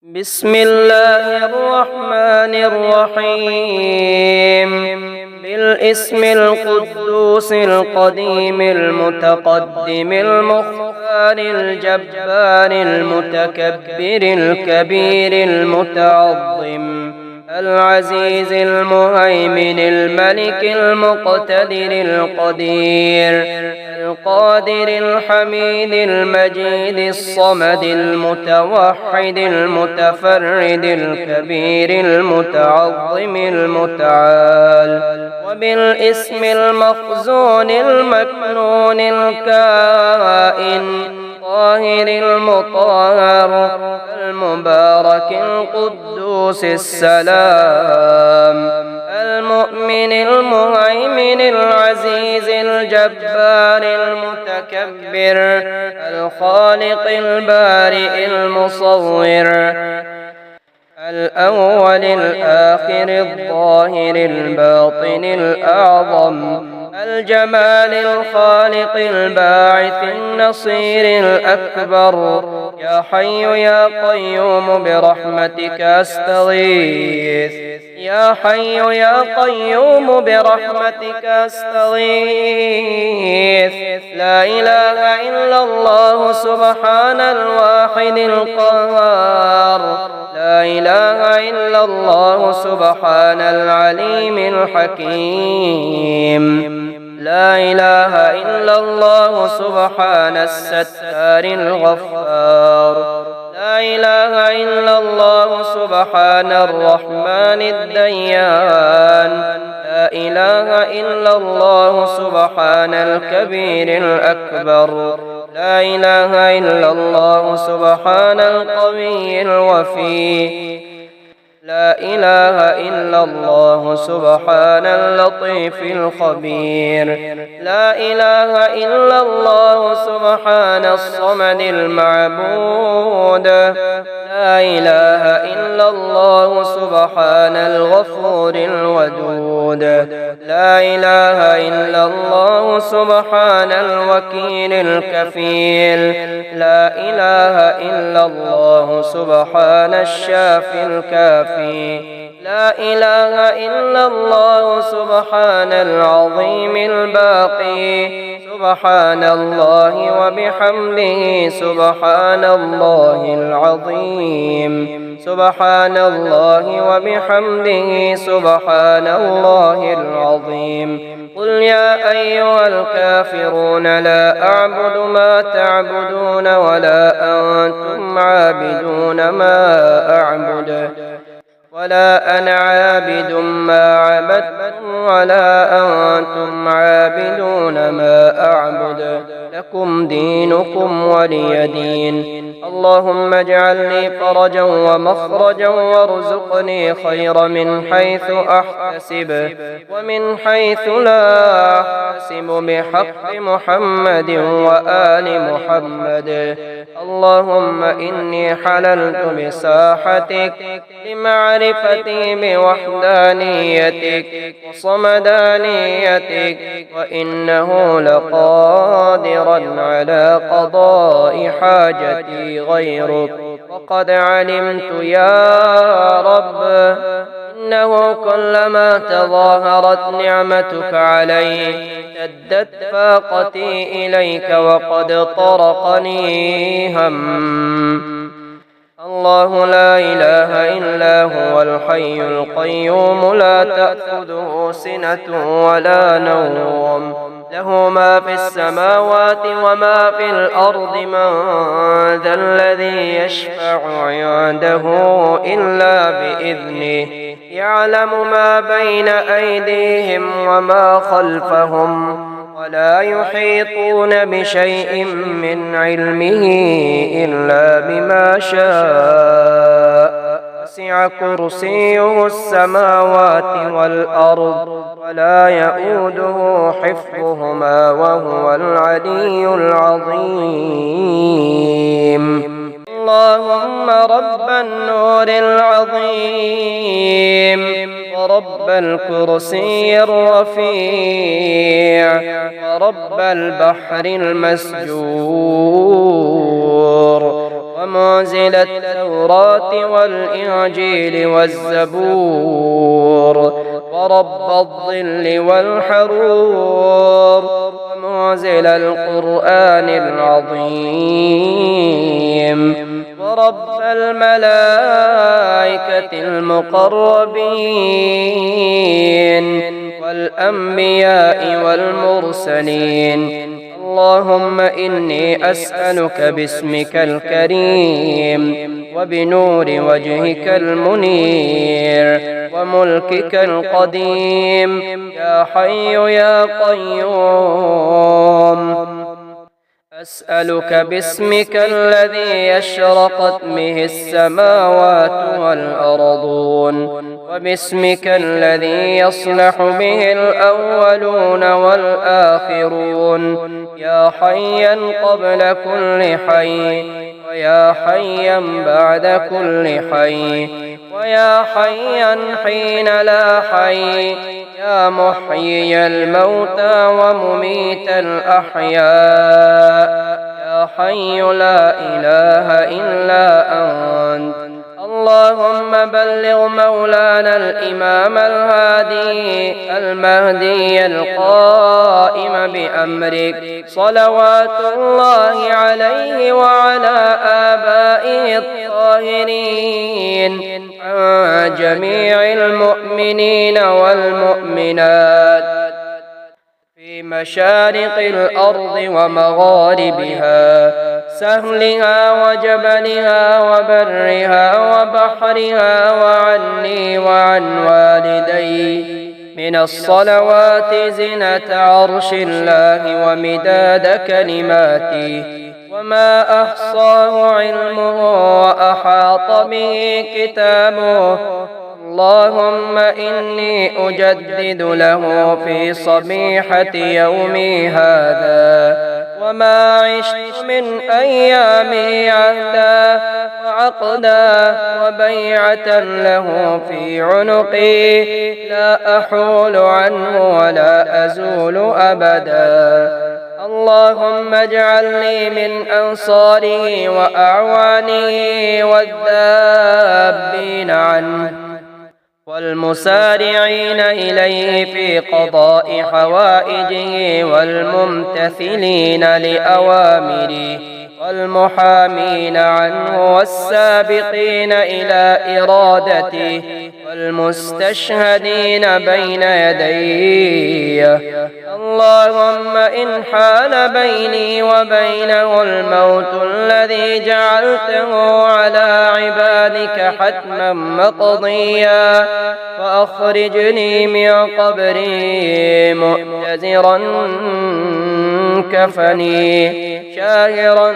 بسم الله الرحمن الرحيم بالاسم القدوس القديم المتقدم المختار الجبار المتكبر الكبير المتعظم العزيز المهيمن الملك المقتدر القدير القادر الحميد المجيد الصمد المتوحد المتفرد الكبير المتعظم المتعال وبالاسم المخزون المكنون الكائن الطاهر المطهر المبارك القدوس السلام المؤمن المهيمن العزيز الجبار المتكبر الخالق البارئ المصور الأول الآخر الظاهر الباطن الأعظم الجمال الخالق الباعث النصير الأكبر يا حي يا قيوم برحمتك أستغيث يا حي يا قيوم برحمتك أستغيث لا إله إلا الله سبحان الواحد القهار لا إله إلا الله سبحان العليم الحكيم لا إله إلا الله سبحان الستار الغفار لا إله إلا الله سبحان الرحمن الديان لا إله إلا الله سبحان الكبير الأكبر لا إله إلا الله سبحان القوي الوفي لا إله إلا الله سبحان اللطيف الخبير لا إله إلا الله سبحان الصمد المعبود لا إله إلا الله سبحان الغفور الودود لا إله إلا الله سبحان الوكيل الكفيل لا إله إلا الله سبحان الشافي الكافي لا إله إلا الله سبحان العظيم الباقي سبحان الله وبحمده سبحان الله العظيم سبحان الله وبحمده سبحان الله العظيم قل يا أيها الكافرون لا أعبد ما تعبدون ولا أنتم عابدون ما أعبد ولا أنا عابد ما عبدتم ولا أنتم عابدون ما أعبد لكم دينكم ولي دين اللهم اجعل لي فرجا ومخرجا وارزقني خير من حيث أحتسب ومن حيث لا أحتسب بحق محمد وآل محمد اللهم إني حللت بساحتك لمعرفتي بوحدانيتك وصمدانيتك وإنه لقادرا على قضاء حاجتي غيرك وقد علمت يا رب إنه كلما تظاهرت نعمتك علي اشتدت فاقتي إليك وقد طرقني هم الله لا إله إلا هو الحي القيوم لا تأخذه سنة ولا نوم له ما في السماوات وما في الأرض من ذا الذي يشفع عنده إلا بإذنه يعلم ما بين أيديهم وما خلفهم ولا يحيطون بشيء من علمه إلا بما شاء وسع كرسيه السماوات والأرض ولا يؤوده حفظهما وهو العلي العظيم اللهم رب النور العظيم ورب الكرسي الرفيع ورب البحر المسجور ومنزل التوراة والإنجيل والزبور ورب الظل والحرور ومنزل القرآن العظيم ورب الملائكة المقربين والأنبياء والمرسلين. اللهم إني أسألك باسمك الكريم وبنور وجهك المنير وملكك القديم يا حي يا قيوم، أسألك باسمك الذي يشرقت به السماوات والأرضون وباسمك الذي يصلح به الأولون والآخرون يا حيا قبل كل حي ويا حيا بعد كل حي ويا حيا حين لا حي يا محيي الموتى ومميت الأحياء يا حي لا إله إلا أنت. اللهم بلغ مولانا الإمام الهادي المهدي القائم بأمرك صلوات الله عليه وعلى آبائه الطاهرين عن جميع المؤمنين والمؤمنات في مشارق الأرض ومغاربها، سهلها وجبلها وبرها وبحرها، وعني وعن والدي من الصلوات زنة عرش الله ومداد كلماته وما أحصاه علمه وأحاط به كتابه. اللهم إني أجدد له في صبيحة يومي هذا وما عشت من أيامي عهدا وعقدا وبيعة له في عنقي لا أحول عنه ولا أزول أبدا. اللهم اجعلني من أنصاره وأعوانه والذابين عنه والمسارعين إليه في قضاء حوائجه والممتثلين لأوامره والمحامين عنه والسابقين إلى إرادته والمستشهدين بين يديه. اللهم إن حال بيني وبينه الموت الذي جعلته على عبادك حتما مقضيا فأخرجني من قبري مؤتزرا كفني شاهرا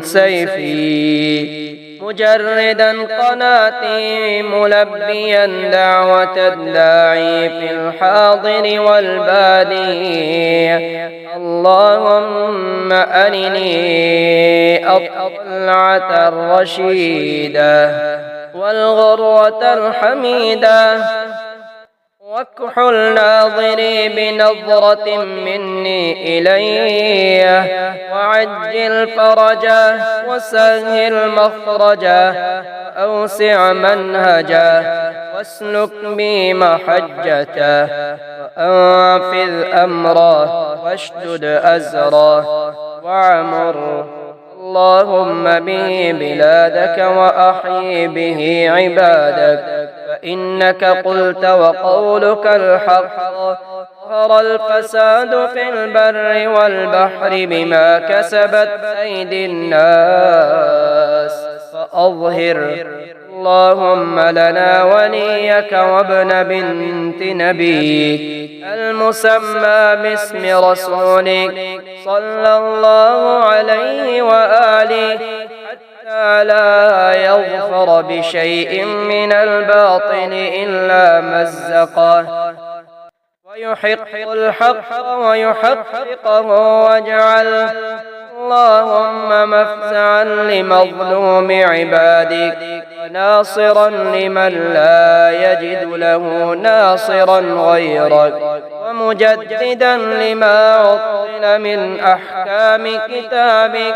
سيفي مجردا قناتي ملبيا دعوة الداعي في الحاضر والبادي. اللهم أرني الطلعة الرشيدة والغروة الحميدة واكحل ناظري بنظرة مني إليه وعجل فرجه وسهل مخرجه وأوسع منهجه واسلك بي محجته وأنفذ أمره واشدد أزره وعمر. اللهم به بلادك وأحيي به عبادك فإنك قلت وقولك الحق ظهر الفساد في البر والبحر بما كسبت أيدي الناس فأظهر اللهم لنا وليك وابن بنت نبيك المسمى باسم رسولك صلى الله عليه وآله حتى لا يظفر بشيء من الباطل إلا مزقه ويحق الحق ويحققه واجعله اللهم مفزعا لمظلوم عبادك وناصرا لمن لا يجد له ناصرا غيرك ومجددا لما عطل من أحكام كتابك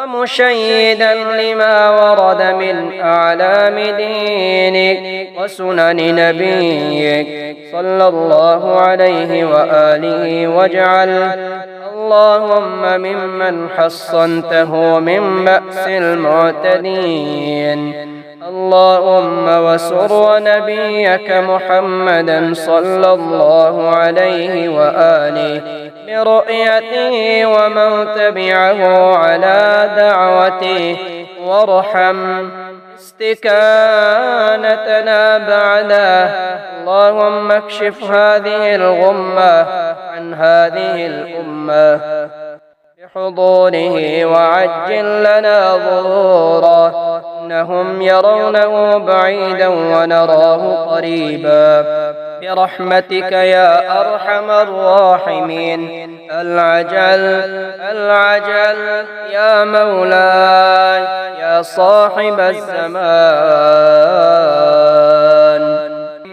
ومشيدا لما ورد من أعلام دينك وسنن نبيك صلى الله عليه وآله واجعل اللهم ممن حصنته من بأس المعتدين اللهم وسر نبيك محمدا صلى الله عليه وآله برؤيته ومن تبعه على دعوته وارحم استكانتنا بعده اللهم اكشف هذه الغمة عن هذه الأمة بحضوره وعجل لنا ظهوره إنهم يرونه بعيدا ونراه قريبا برحمتك يا أرحم الراحمين العجل يا مولاي يا صاحب الزمان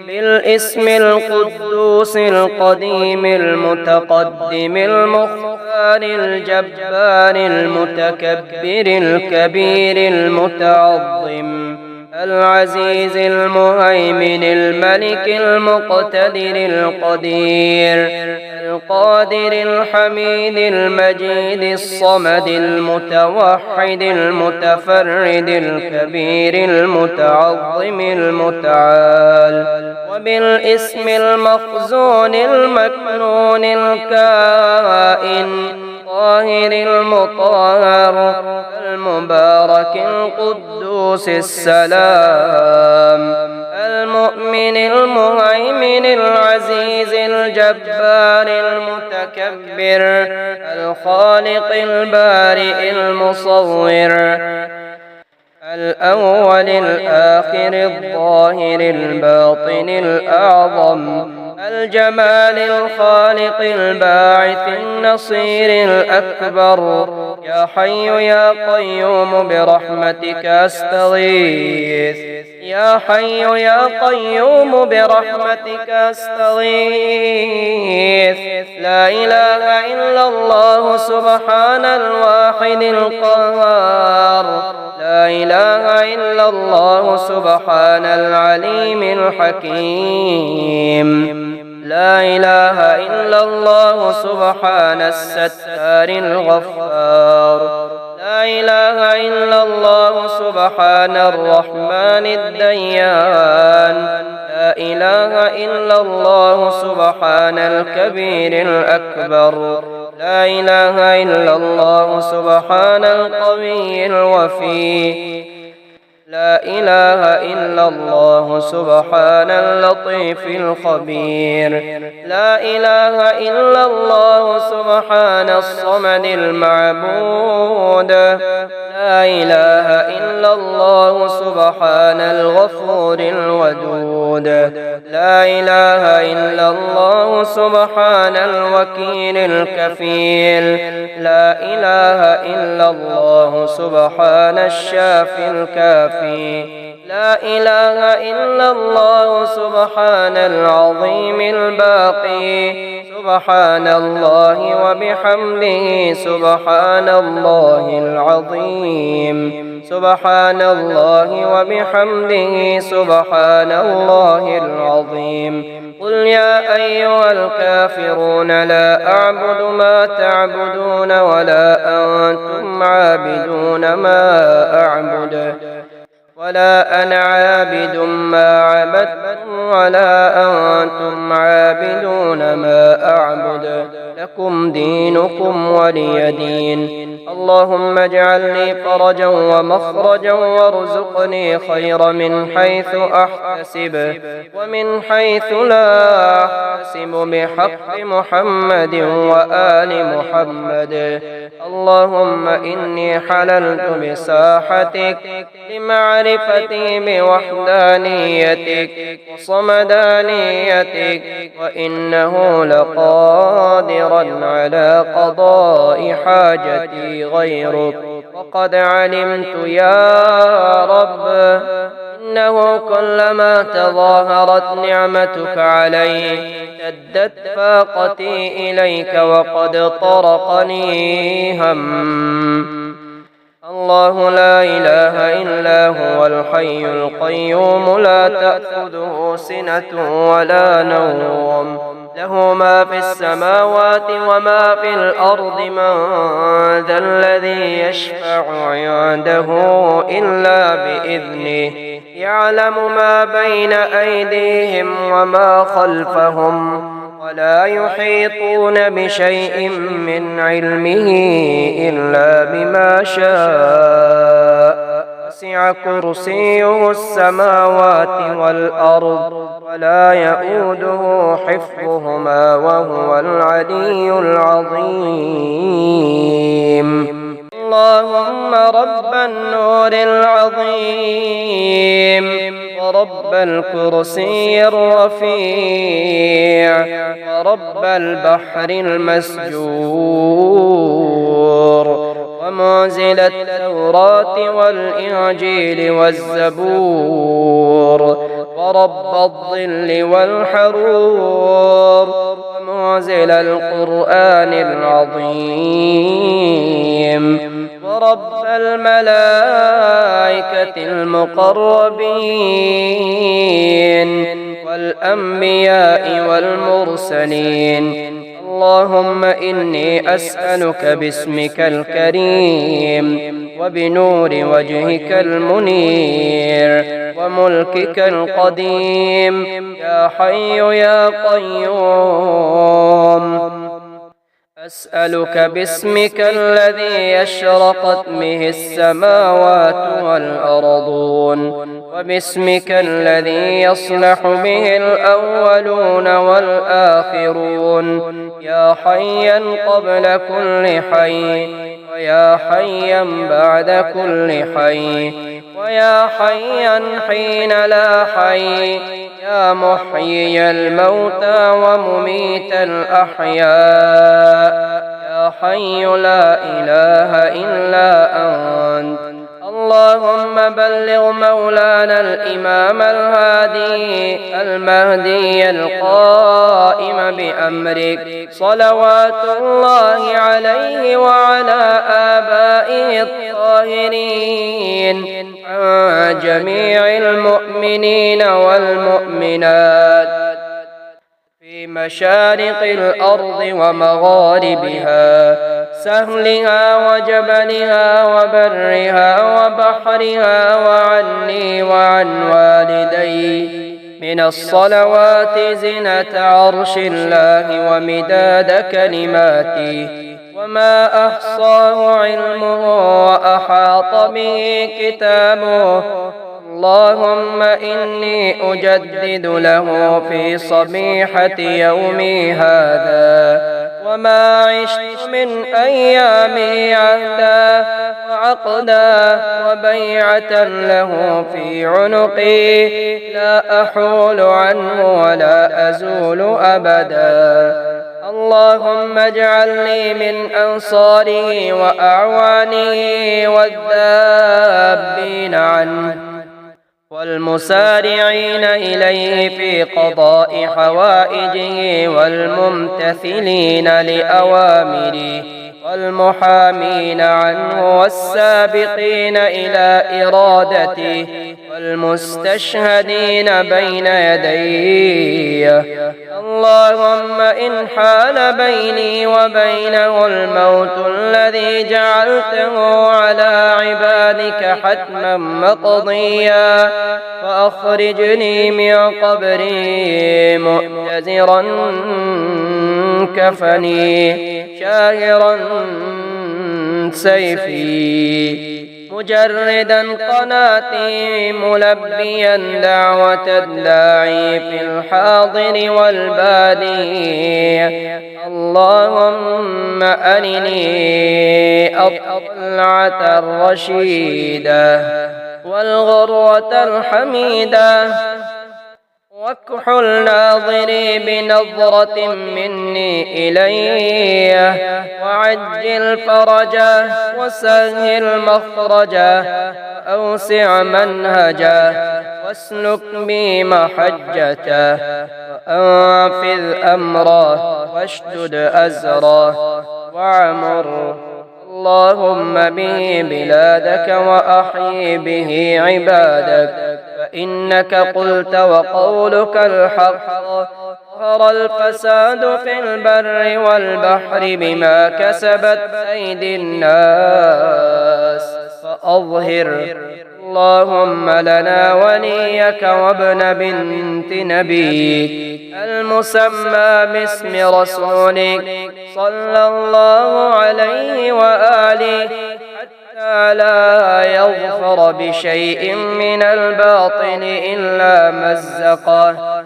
بالاسم القدوس القديم المتقدم المختار الجبار المتكبر الكبير المتعظم العزيز المهيمن الملك المقتدر القدير القادر الحميد المجيد الصمد المتوحد المتفرد الكبير المتعظم المتعال وبالاسم المخزون المكنون الكائن الطاهر المطهر المبارك القدوس السلام المؤمن المهيمن العزيز الجبار المتكبر الخالق البارئ المصور الأول الآخر الظاهر الباطن الأعظم الجمال الخالق الباعث النصير الأكبر يا حي يا قيوم برحمتك أستغيث يا حي يا قيوم برحمتك أستغيث لا إله إلا الله سبحان الواحد القهار لا إله إلا الله سبحان العليم الحكيم لا إله إلا الله سبحان الستار الغفار لا إله إلا الله سبحان الرحمن الديان لا إله إلا الله سبحان الكبير الأكبر لا إله إلا الله سبحان القوي الوفي لا إله إلا الله سبحان اللطيف الخبير لا إله إلا الله سبحان الصمد المعبود لا إله إلا الله سبحان الغفور الودود لا إله إلا الله سبحان الوكيل الكفيل لا إله إلا الله سبحان الشافي الكافي لا إله إلا الله سبحان العظيم الباقي سبحان الله وبحمده سبحان الله العظيم سبحان الله وبحمده سبحان الله العظيم قل يا أيها الكافرون لا أعبد ما تعبدون ولا أنتم عابدون ما أعبد ولا أنا عابد ما عبدتم ولا أنتم عابدون ما أعبد لكم دينكم ولي دين اللهم اجعل لي فرجا ومخرجا وارزقني خير من حيث أحتسب ومن حيث لا أحتسب بحق محمد وآل محمد اللهم إني حللت بساحتك لمعرفتي بوحدانيتك وصمدانيتك وإنه لقادرا على قضاء حاجتي غيرك وقد علمت يا رب إنه كلما تظاهرت نعمتك علي اشتدت فاقتي إليك وقد طرقني هم. الله لا إله إلا هو الحي القيوم لا تأخذه سنة ولا نوم له ما في السماوات وما في الأرض من ذا الذي يشفع عنده إلا بإذنه يعلم ما بين أيديهم وما خلفهم ولا يحيطون بشيء من علمه إلا بما شاء وسع كرسيه السماوات والأرض ولا يؤوده حفظهما وهو العلي العظيم. اللهم رب النور العظيم ورب الكرسي الرفيع ورب البحر المسجور ومنزل التوراة والإنجيل والزبور ورب الظل والحرور ومنزل القرآن العظيم ورب الملائكة المقربين والأنبياء والمرسلين. اللهم إني أسألك باسمك الكريم وبنور وجهك المنير وملكك القديم يا حي يا قيوم، أسألك باسمك الذي يشرقت به السماوات والأرضون وباسمك الذي يصلح به الأولون والآخرون يا حيا قبل كل حي ويا حيا بعد كل حي ويا حيا حين لا حي يا محيي الموتى ومميت الأحياء يا حي لا إله إلا أنت. اللهم بلغ مولانا الإمام الهادي المهدي القائم بأمرك صلوات الله عليه وعلى آبائه الطاهرين عن جميع المؤمنين والمؤمنات في مشارق الأرض ومغاربها سهلها وجبلها وبرها وبحرها وعني وعن والدي من الصلوات زنة عرش الله ومداد كلماته وما أحصاه علمه وأحاط به كتابه. اللهم إني أجدد له في صبيحة يومي هذا وما عشت من أيامي عهدا وعقدا وبيعة له في عنقي لا أحول عنه ولا أزول أبدا. اللهم اجعلني من أنصاره وأعوانه والذابين عنه والمسارعين إليه في قضاء حوائجه والممتثلين لأوامره والمحامين عنه والسابقين إلى إرادته والمستشهدين بين يديه. اللهم إن حال بيني وبينه الموت الذي جعلته على عبادك حتما مقضيا فأخرجني من قبري مؤتزرا كفني شاهرا سيفي مجردا قناتي ملبيا دعوة الداعي في الحاضر والبادي. اللهم أرني الطلعة الرشيدة والغروة الحميدة واكحل ناظري بنظرة مني إليه وعجل فرجه وسهل مخرجه وأوسع منهجه واسلك بي محجته وأنفذ أمره واشدد أزره وعمر اللهم به بلادك وأحيي به عبادك فإنك قلت وقولك الحق ظهر الفساد في البر والبحر بما كسبت أيدي الناس فأظهر اللهم لنا وليك وابن بنت نبيك المسمى باسم رسولك صلى الله عليه وآله حتى لا يظفر بشيء من الباطل إلا مزقه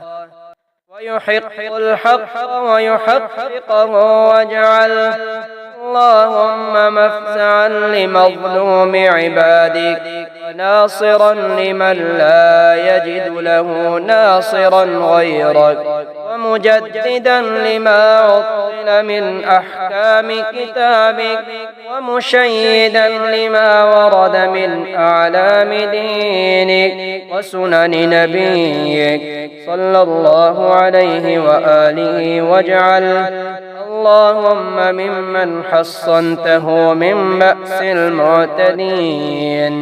ويحق الحق ويحققه واجعل اللهم مفزعا لمظلوم عبادك وناصرا لمن لا يجد له ناصرا غيرك ومجددا لما عطل من أحكام كتابك ومشيدا لما ورد من أعلام دينك وسنن نبيك صلى الله عليه وآله واجعل اللهم ممن حصنته من بأس المعتدين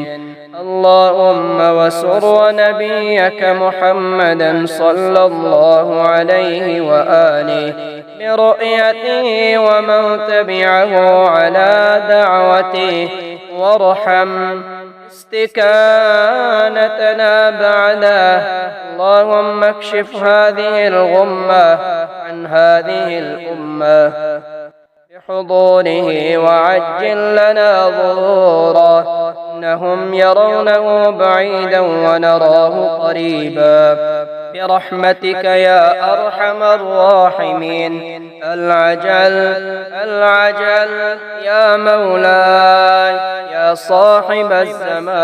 اللهم وسر نبيك محمدا صلى الله عليه وآله برؤيته ومن تبعه على دعوته وارحم استكانتنا بعده اللهم اكشف هذه الغمة عن هذه الأمة بحضوره وعجل لنا ظهوره إنهم يرونه بعيدا ونراه قريبا برحمتك يا أرحم الراحمين العجل يا مولاي يا صاحب الزمان